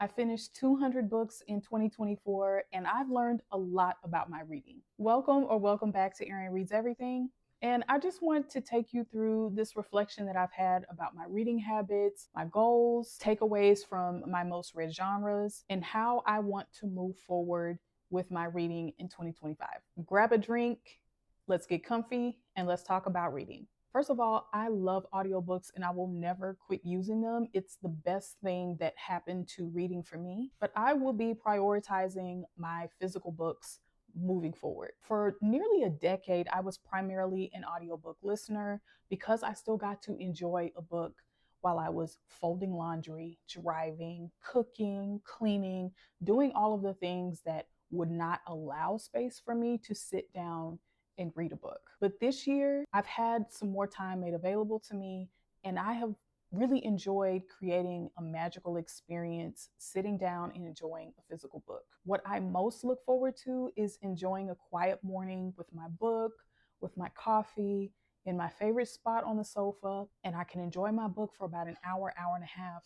I finished 200 books in 2024, and I've learned a lot about my reading. Welcome back to Eryn Reads Everything. And I just want to take you through this reflection that I've had about my reading habits, my goals, takeaways from my most read genres, and how I want to move forward with my reading in 2025. Grab a drink, let's get comfy, and let's talk about reading. First of all, I love audiobooks and I will never quit using them. It's the best thing that happened to reading for me. But I will be prioritizing my physical books moving forward. For nearly a decade, I was primarily an audiobook listener because I still got to enjoy a book while I was folding laundry, driving, cooking, cleaning, doing all of the things that would not allow space for me to sit down and read a book. But this year, I've had some more time made available to me, and I have really enjoyed creating a magical experience, sitting down and enjoying a physical book. What I most look forward to is enjoying a quiet morning with my book, with my coffee, in my favorite spot on the sofa, and I can enjoy my book for about an hour, hour and a half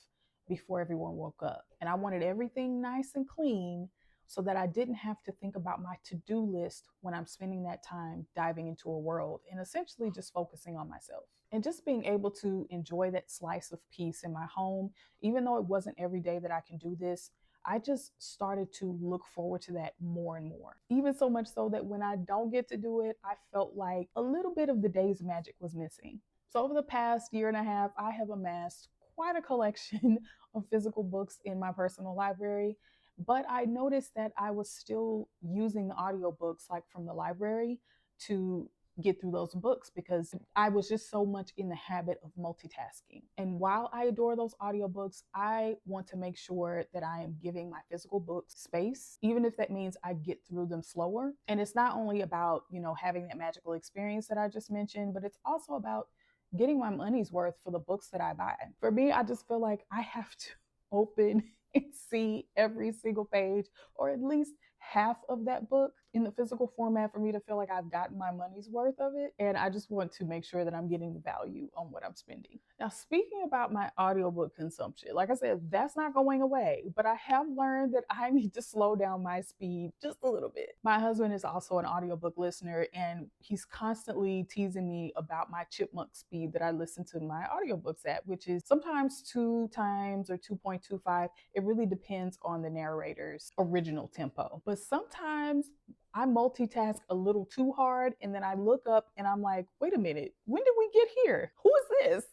before everyone woke up. And I wanted everything nice and clean so that I didn't have to think about my to-do list when I'm spending that time diving into a world and essentially just focusing on myself. And just being able to enjoy that slice of peace in my home, even though it wasn't every day that I can do this, I just started to look forward to that more and more. Even so much so that when I don't get to do it, I felt like a little bit of the day's magic was missing. So over the past year and a half, I have amassed quite a collection of physical books in my personal library. But I noticed that I was still using the audiobooks like from the library to get through those books because I was just so much in the habit of multitasking. And while I adore those audiobooks, I want to make sure that I am giving my physical books space, even if that means I get through them slower. And it's not only about, having that magical experience that I just mentioned, but it's also about getting my money's worth for the books that I buy. For me, I just feel like I have to open and see every single page or at least half of that book in the physical format for me to feel like I've gotten my money's worth of it. And I just want to make sure that I'm getting the value on what I'm spending. Now, speaking about my audiobook consumption, like I said, that's not going away, but I have learned that I need to slow down my speed just a little bit. My husband is also an audiobook listener, and he's constantly teasing me about my chipmunk speed that I listen to my audiobooks at, which is sometimes 2 times or 2.25. It really depends on the narrator's original tempo. But sometimes I multitask a little too hard, and then I look up and I'm like, wait a minute, when did we get here? Who is this?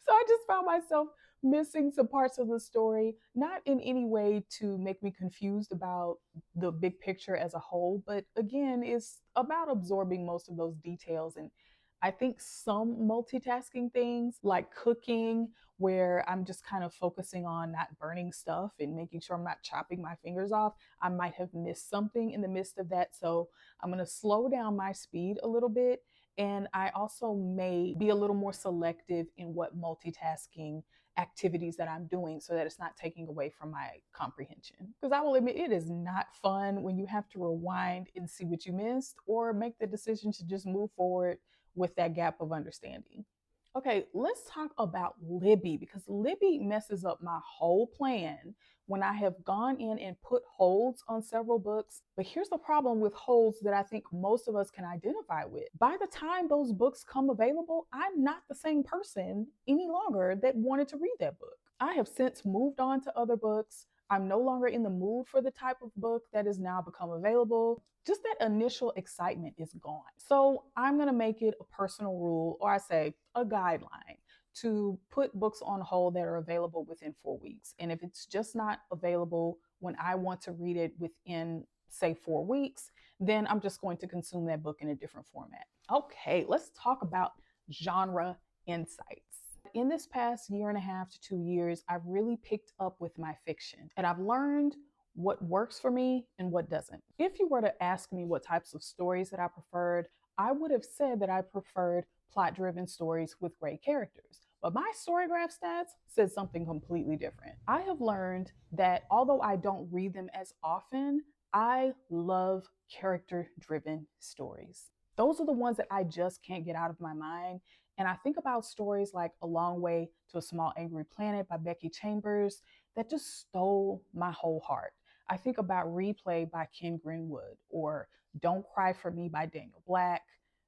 So I just found myself missing some parts of the story, not in any way to make me confused about the big picture as a whole, but again, it's about absorbing most of those details. And I think some multitasking things like cooking, where I'm just kind of focusing on not burning stuff and making sure I'm not chopping my fingers off, I might have missed something in the midst of that. So I'm going to slow down my speed a little bit. And I also may be a little more selective in what multitasking activities that I'm doing so that it's not taking away from my comprehension. Because I will admit, it is not fun when you have to rewind and see what you missed or make the decision to just move forward with that gap of understanding. Okay, let's talk about Libby because Libby messes up my whole plan when I have gone in and put holds on several books. But here's the problem with holds that I think most of us can identify with. By the time those books come available, I'm not the same person any longer that wanted to read that book. I have since moved on to other books. I'm no longer in the mood for the type of book that has now become available. Just that initial excitement is gone. So I'm going to make it a personal rule, or I say a guideline, to put books on hold that are available within 4 weeks. And if it's just not available when I want to read it within, say, 4 weeks, then I'm just going to consume that book in a different format. Okay, let's talk about genre insights. In this past year and a half to 2 years, I've really picked up with my fiction, and I've learned what works for me and what doesn't. If you were to ask me what types of stories that I preferred, I would have said that I preferred plot-driven stories with great characters. But my StoryGraph stats said something completely different. I have learned that although I don't read them as often, I love character-driven stories. Those are the ones that I just can't get out of my mind. And I think about stories like A Long Way to a Small Angry Planet by Becky Chambers, that just stole my whole heart. I think about Replay by Ken Greenwood, or Don't Cry for Me by Daniel Black,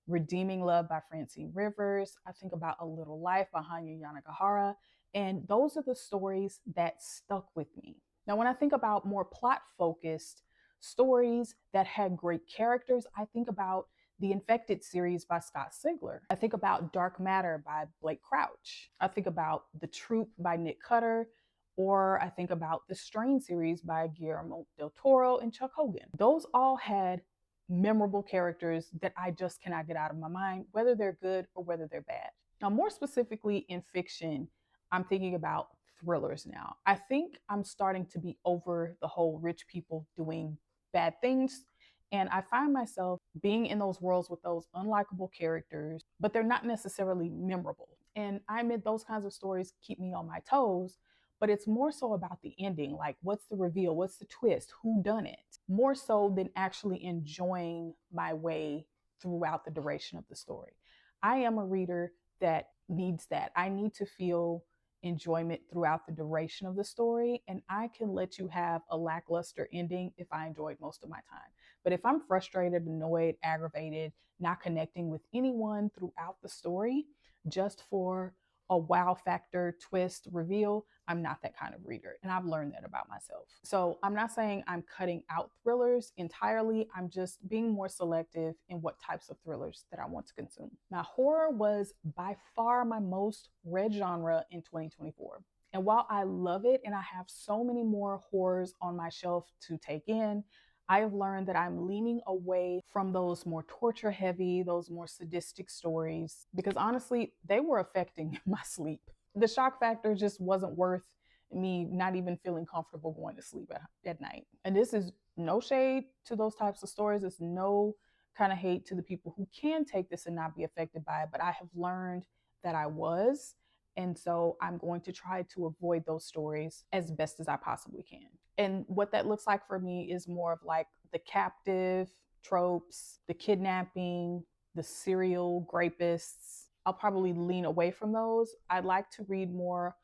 Redeeming Love by Francine Rivers. I think about A Little Life by Hanya Yanagihara. And those are the stories that stuck with me. Now, when I think about more plot focused stories that had great characters, I think about the Infected series by Scott Sigler. I think about Dark Matter by Blake Crouch. I think about The Truth by Nick Cutter, or I think about the Strain series by Guillermo del Toro and Chuck Hogan. Those all had memorable characters that I just cannot get out of my mind, whether they're good or whether they're bad. Now, more specifically in fiction, I'm thinking about thrillers now. I think I'm starting to be over the whole rich people doing bad things. And I find myself being in those worlds with those unlikable characters, but they're not necessarily memorable. And I admit those kinds of stories keep me on my toes, but it's more so about the ending. Like, what's the reveal? What's the twist? Who done it? More so than actually enjoying my way throughout the duration of the story. I am a reader that needs that. I need to feel enjoyment throughout the duration of the story, and I can let you have a lackluster ending if I enjoyed most of my time. But if I'm frustrated, annoyed, aggravated, not connecting with anyone throughout the story just for a wow factor, twist, reveal, I'm not that kind of reader. And I've learned that about myself. So I'm not saying I'm cutting out thrillers entirely. I'm just being more selective in what types of thrillers that I want to consume. Now, horror was by far my most read genre in 2024. And while I love it and I have so many more horrors on my shelf to take in, I have learned that I'm leaning away from those more torture heavy, those more sadistic stories, because honestly, they were affecting my sleep. The shock factor just wasn't worth me not even feeling comfortable going to sleep at night. And this is no shade to those types of stories. It's no kind of hate to the people who can take this and not be affected by it. But I have learned that I was. And so I'm going to try to avoid those stories as best as I possibly can. And what that looks like for me is more of like the captive tropes, the kidnapping, the serial rapists. I'll probably lean away from those. I'd like to read more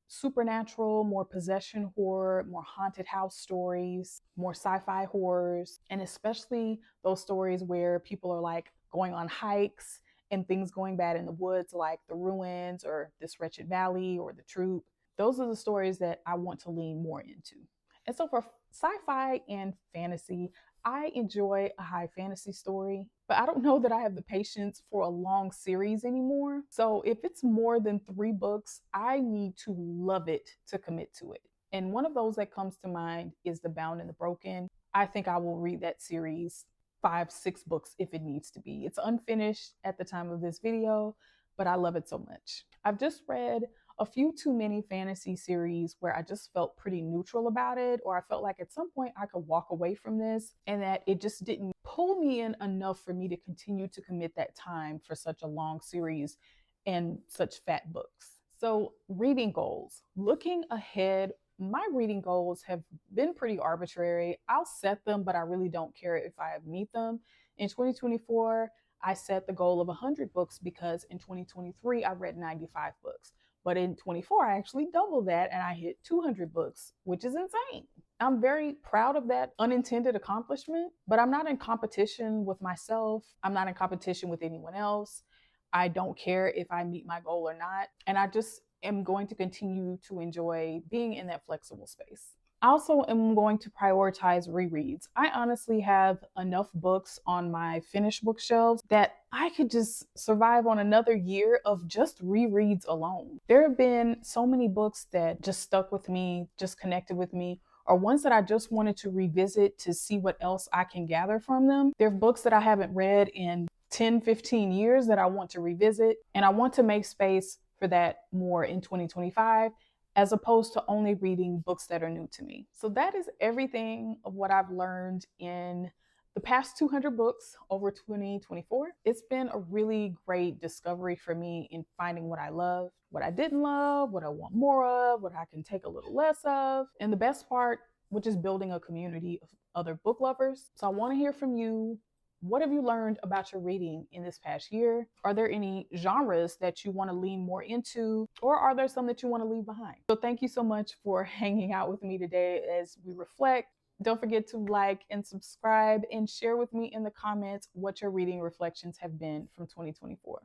supernatural, more possession horror, more haunted house stories, more sci-fi horrors, and especially those stories where people are like going on hikes and things going bad in the woods, like The Ruins or This Wretched Valley or The Troop. Those are the stories that I want to lean more into. And so for sci-fi and fantasy, I enjoy a high fantasy story, but I don't know that I have the patience for a long series anymore. So if it's more than 3 books, I need to love it to commit to it. And one of those that comes to mind is The Bound and the Broken. I think I will read that series 5, 6 books if it needs to be. It's unfinished at the time of this video, but I love it so much. I've just read a few too many fantasy series where I just felt pretty neutral about it, or I felt like at some point I could walk away from this and that it just didn't pull me in enough for me to continue to commit that time for such a long series and such fat books. So reading goals. Looking ahead, my reading goals have been pretty arbitrary. I'll set them, but I really don't care if I meet them. In 2024, I set the goal of 100 books because in 2023, I read 95 books. But in 24, I actually doubled that and I hit 200 books, which is insane. I'm very proud of that unintended accomplishment, but I'm not in competition with myself. I'm not in competition with anyone else. I don't care if I meet my goal or not. And I just am going to continue to enjoy being in that flexible space. I also am going to prioritize rereads. I honestly have enough books on my finished bookshelves that I could just survive on another year of just rereads alone. There have been so many books that just stuck with me, just connected with me, or ones that I just wanted to revisit to see what else I can gather from them. There are books that I haven't read in 10, 15 years that I want to revisit, and I want to make space for that more in 2025. As opposed to only reading books that are new to me. So that is everything of what I've learned in the past 200 books over 2024. It's been a really great discovery for me in finding what I love, what I didn't love, what I want more of, what I can take a little less of. And the best part, which is building a community of other book lovers. So I want to hear from you. What have you learned about your reading in this past year? Are there any genres that you want to lean more into, or are there some that you want to leave behind? So thank you so much for hanging out with me today as we reflect. Don't forget to like and subscribe and share with me in the comments what your reading reflections have been from 2024.